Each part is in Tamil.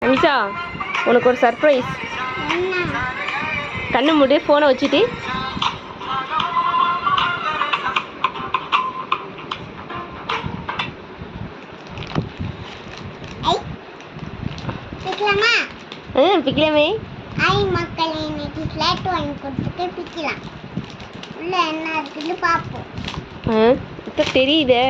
அமிஷா உனக்கு ஒரு சர்ப்ரைஸ். கண்ணு மூடி ஃபோனை வச்சுட்டு பிக்கலாமே. ஐ மக்கள் இன்னைக்கு ஸ்லேட் வாங்கி கொடுத்துட்டு பிக்கலாம். உள்ள என்ன இருக்குன்னு பார்ப்போம். இப்போ தெரியுதே.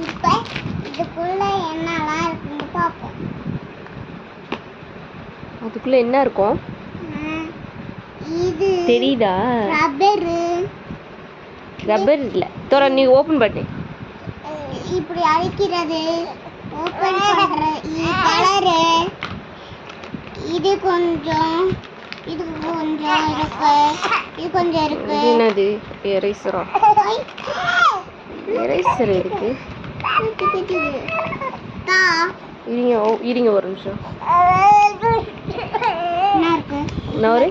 இப்போ இதுக்குள்ள என்னலாம் இருக்குன்னு பார்ப்போம். அதுக்குள்ள என்ன இருக்கும் இது தெரியுதா? ரப்பர் இல்ல. தோற நீ ஓபன் பண்ணு. இப்படி அழிக்கிறது, ஓபன் பண்ற இது கலர். இது கொஞ்சம் இருக்கு. இது கொஞ்சம் இருக்கு. என்னது? எரேசரா? எரேசர் இருக்கு. இருங்க ஒரு நிமிஷம். என்ன இருக்கு? நவரு.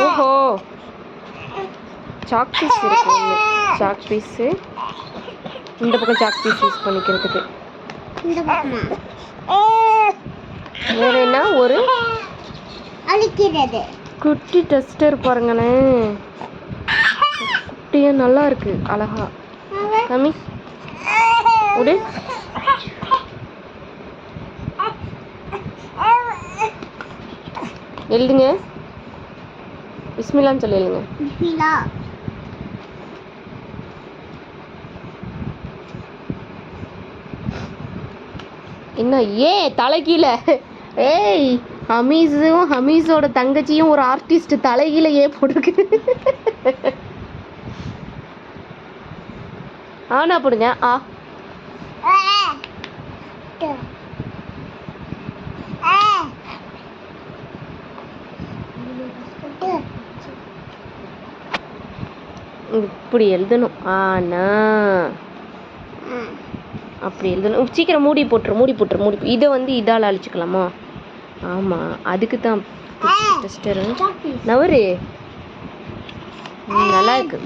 ஓஹோ, சாக் பீஸ் இருக்கு. சாக் பீஸ் இந்த பக்கம் சாக் பீஸ் யூஸ் பண்ணிக்கிறதுக்கு. இந்த பக்கமா? வேற என்ன? ஒரு அழிக்கிறது குட்டி டெஸ்டர் பாருங்களே. குட்டியா நல்லா இருக்கு, அழகா. கம்மி உடு. எழுதுங்க. பிஸ்மில்லான்னு சொல்லி எழுதுங்க. பிஸ்மில்லா. என்ன தலைகீழ? ஏய், ஹமீஸோட தங்கச்சியும் ஒரு ஆர்டிஸ்ட் தலைகீழ போட்டுருக்கு. ஆனா போடுங்க. இப்படி எழுதணும். ஆனா அப்படி எழுதணும். சீக்கிரம் மூடி போட்டுரு. இதை இதால் அழிச்சுக்கலாமா? ஆமாம், அதுக்கு தான் டெஸ்டரு. நவரு. நல்லா இருக்கு.